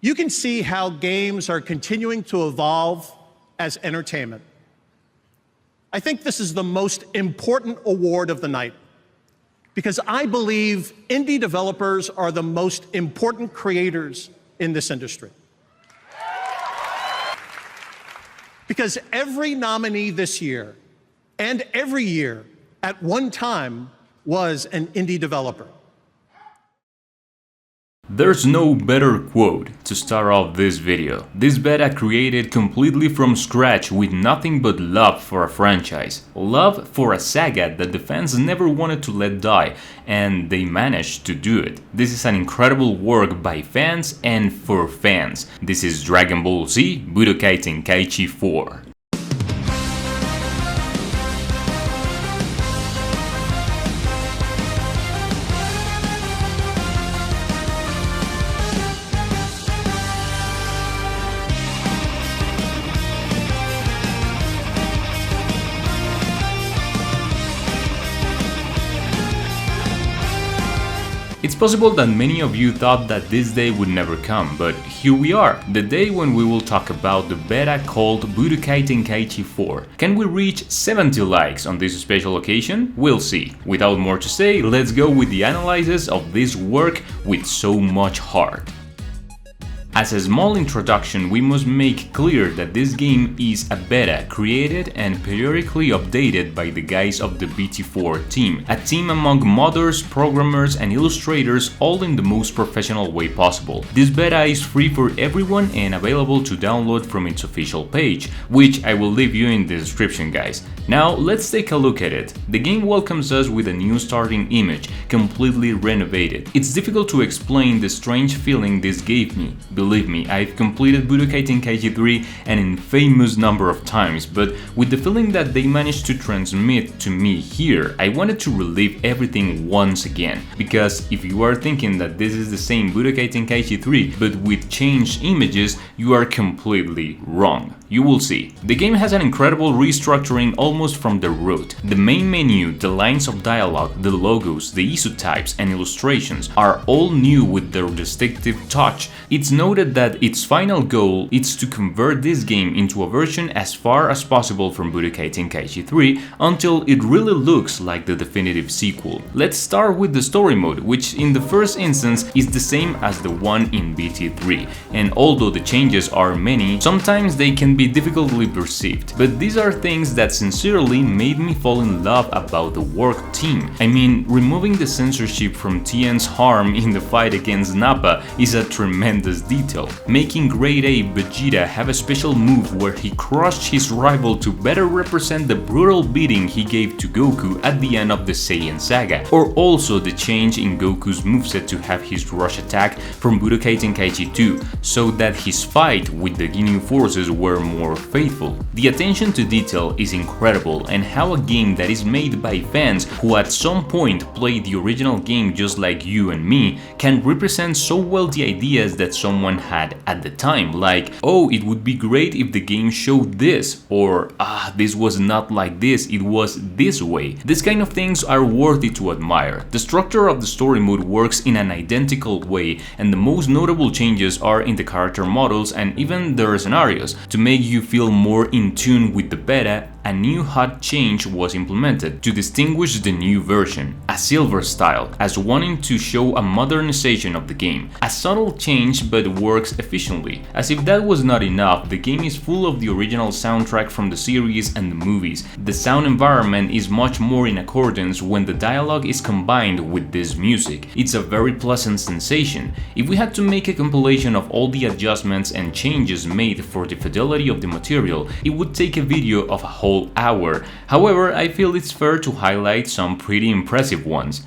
You can see how games are continuing to evolve as entertainment. I think this is the most important award of the night because I believe indie developers are the most important creators in this industry. Because every nominee this year and every year at one time was an indie developer. There's no better quote to start off this video. This beta created completely from scratch with nothing but love for a franchise. Love for a saga that the fans never wanted to let die, and they managed to do it. This is an incredible work by fans and for fans. This is Dragon Ball Z Budokai Tenkaichi 4. It's possible that many of you thought that this day would never come, but here we are, the day when we will talk about the beta called Budokai Tenkaichi 4. Can we reach 70 likes on this special occasion? We'll see. Without more to say, let's go with the analysis of this work with so much heart. As a small introduction, we must make clear that this game is a beta created and periodically updated by the guys of the BT4 team, a team among modders, programmers and illustrators, all in the most professional way possible. This beta is free for everyone and available to download from its official page, which I will leave you in the description, guys. Now let's take a look at it. The game welcomes us with a new starting image, completely renovated. It's difficult to explain the strange feeling this gave me. Believe me, I've completed Budokai Tenkaichi 3 an infamous number of times, but with the feeling that they managed to transmit to me here, I wanted to relive everything once again. Because if you are thinking that this is the same Budokai Tenkaichi 3 but with changed images, you are completely wrong. You will see. The game has an incredible restructuring almost from the root. The main menu, the lines of dialogue, the logos, the isotypes and illustrations are all new with their distinctive touch. It's noted that its final goal is to convert this game into a version as far as possible from Budokai Tenkaichi 3 until it really looks like the definitive sequel. Let's start with the story mode, which in the first instance is the same as the one in BT3, and although the changes are many, sometimes they can be difficultly perceived. But these are things that sincerely made me fall in love about the work team. I mean, removing the censorship from Tien's harm in the fight against Nappa is a tremendous detail. Making Grade A Vegeta have a special move where he crushed his rival to better represent the brutal beating he gave to Goku at the end of the Saiyan saga, or also the change in Goku's moveset to have his rush attack from Budokai Tenkaichi 2, so that his fight with the Ginyu forces were more faithful. The attention to detail is incredible, and how a game that is made by fans who at some point played the original game just like you and me can represent so well the ideas that someone had at the time, like, oh, it would be great if the game showed this, or this was not like this, it was this way. These kind of things are worthy to admire. The structure of the story mode works in an identical way, and the most notable changes are in the character models and even their scenarios. To make you feel more in tune with the beta, a new hot change was implemented to distinguish the new version, a silver style, as wanting to show a modernization of the game. A subtle change but works efficiently. As if that was not enough, the game is full of the original soundtrack from the series and the movies. The sound environment is much more in accordance when the dialogue is combined with this music. It's a very pleasant sensation. If we had to make a compilation of all the adjustments and changes made for the fidelity of the material, it would take a video of a whole hour. However, I feel it's fair to highlight some pretty impressive ones.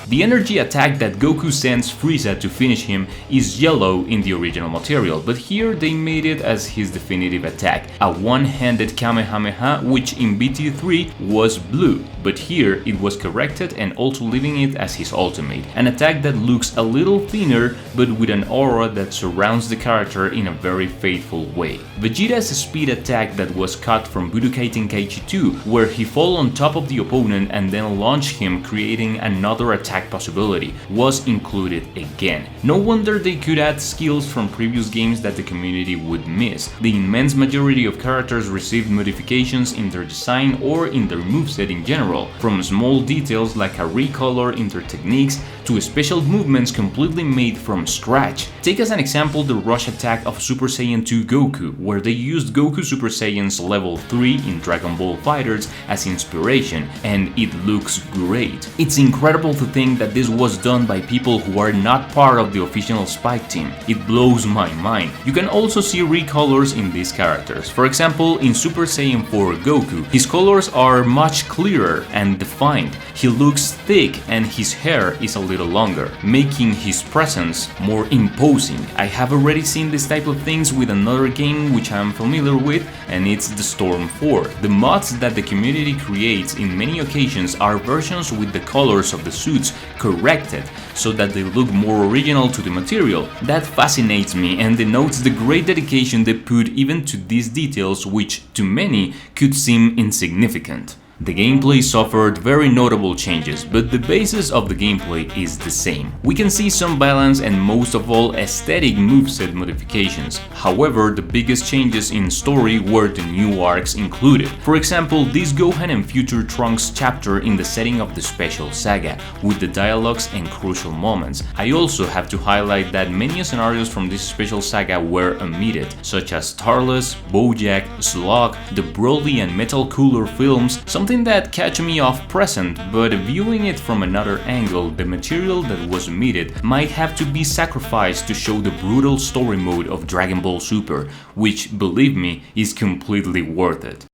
The energy attack that Goku sends Frieza to finish him is yellow in the original material, but here they made it as his definitive attack, a one-handed Kamehameha, which in BT3 was blue, but here it was corrected and also leaving it as his ultimate, an attack that looks a little thinner but with an aura that surrounds the character in a very faithful way. Vegeta's speed attack that was cut from Budokai Tenkaichi 2, where he fall on top of the opponent and then launch him, creating another attack attack possibility was included again. No wonder they could add skills from previous games that the community would miss. The immense majority of characters received modifications in their design or in their moveset in general, from small details like a recolor in their techniques to special movements completely made from scratch. Take as an example the rush attack of Super Saiyan 2 Goku, where they used Goku Super Saiyan's level 3 in Dragon Ball FighterZ as inspiration, and it looks great. It's incredible to think that this was done by people who are not part of the official Spike team. It blows my mind. You can also see recolors in these characters. For example, in Super Saiyan 4 Goku, his colors are much clearer and defined. He looks thick and his hair is a little longer, making his presence more imposing. I have already seen this type of things with another game which I am familiar with, and it's the Storm 4. The mods that the community creates in many occasions are versions with the colors of the suits corrected so that they look more original to the material. That fascinates me and denotes the great dedication they put even to these details, which to many could seem insignificant. The gameplay suffered very notable changes, but the basis of the gameplay is the same. We can see some balance and most of all aesthetic moveset modifications. However, the biggest changes in story were the new arcs included. For example, this Gohan and Future Trunks chapter in the setting of the Special Saga, with the dialogues and crucial moments. I also have to highlight that many scenarios from this Special Saga were omitted, such as Starless, Bojack, Slug, the Broly and Metal Cooler films, something that catch me off present, but viewing it from another angle, the material that was omitted might have to be sacrificed to show the brutal story mode of Dragon Ball Super, which, believe me, is completely worth it.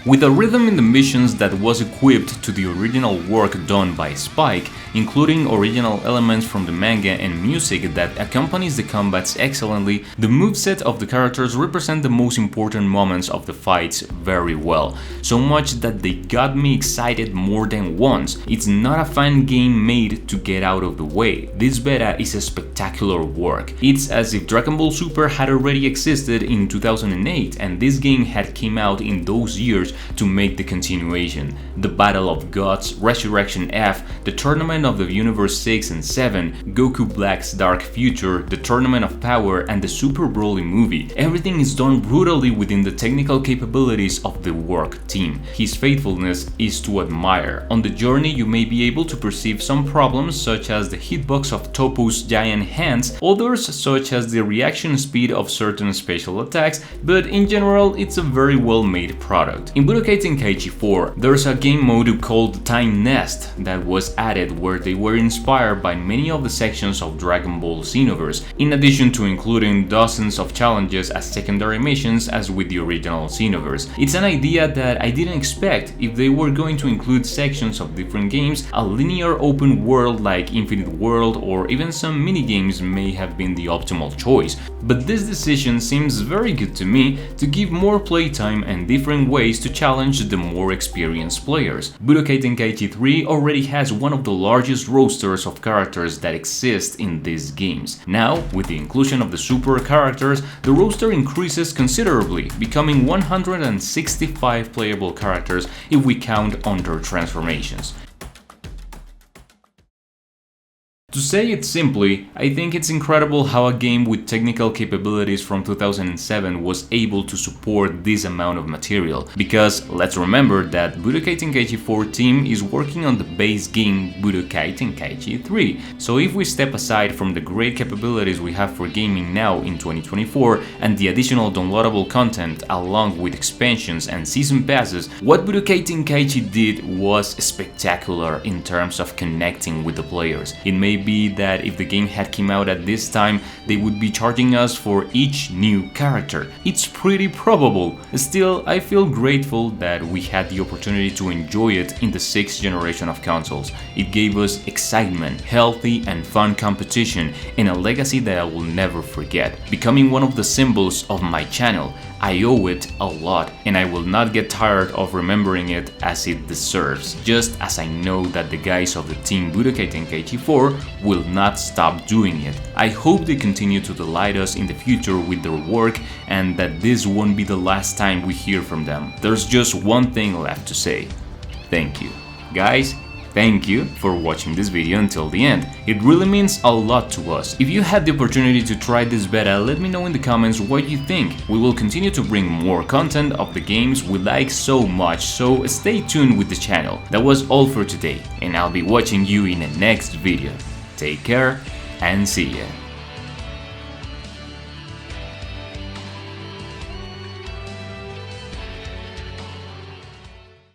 With a rhythm in the missions that was equipped to the original work done by Spike, including original elements from the manga and music that accompanies the combats excellently, the moveset of the characters represent the most important moments of the fights very well, so much that they got me excited more than once. It's not a fun game made to get out of the way. This beta is a spectacular work. It's as if Dragon Ball Super had already existed in 2008 and this game had came out in those years to make the continuation. The Battle of Gods, Resurrection F, the Tournament of the Universe 6 and 7, Goku Black's Dark Future, the Tournament of Power and the Super Broly movie. Everything is done brutally within the technical capabilities of the work team. His faithfulness is to admire. On the journey you may be able to perceive some problems such as the hitbox of Toppo's giant hands, others such as the reaction speed of certain special attacks, but in general it's a very well made product. In Budokai Tenkaichi 4, there's a game mode called Time Nest that was added where they were inspired by many of the sections of Dragon Ball Xenoverse, in addition to including dozens of challenges as secondary missions as with the original Xenoverse. It's an idea that I didn't expect. If they were going to include sections of different games, a linear open world like Infinite World or even some minigames may have been the optimal choice, but this decision seems very good to me to give more playtime and different ways to challenge the more experienced players. Budokai Tenkaichi 3 already has one of the largest rosters of characters that exist in these games. Now, with the inclusion of the super characters, the roster increases considerably, becoming 165 playable characters if we count on their transformations. To say it simply, I think it's incredible how a game with technical capabilities from 2007 was able to support this amount of material, because let's remember that Budokai Tenkaichi 4 team is working on the base game Budokai Tenkaichi 3, so if we step aside from the great capabilities we have for gaming now in 2024 and the additional downloadable content along with expansions and season passes, what Budokai Tenkaichi did was spectacular in terms of connecting with the players. It may be that if the game had come out at this time, they would be charging us for each new character. It's pretty probable. Still, I feel grateful that we had the opportunity to enjoy it in the 6th generation of consoles. It gave us excitement, healthy and fun competition, and a legacy that I will never forget, becoming one of the symbols of my channel. I owe it a lot, and I will not get tired of remembering it as it deserves, just as I know that the guys of the team Budokai Tenkaichi 4 will not stop doing it. I hope they continue to delight us in the future with their work and that this won't be the last time we hear from them. There's just one thing left to say. Thank you. Guys, thank you for watching this video until the end. It really means a lot to us. If you had the opportunity to try this beta, let me know in the comments what you think. We will continue to bring more content of the games we like so much, so stay tuned with the channel. That was all for today, and I'll be watching you in the next video. Take care and see ya.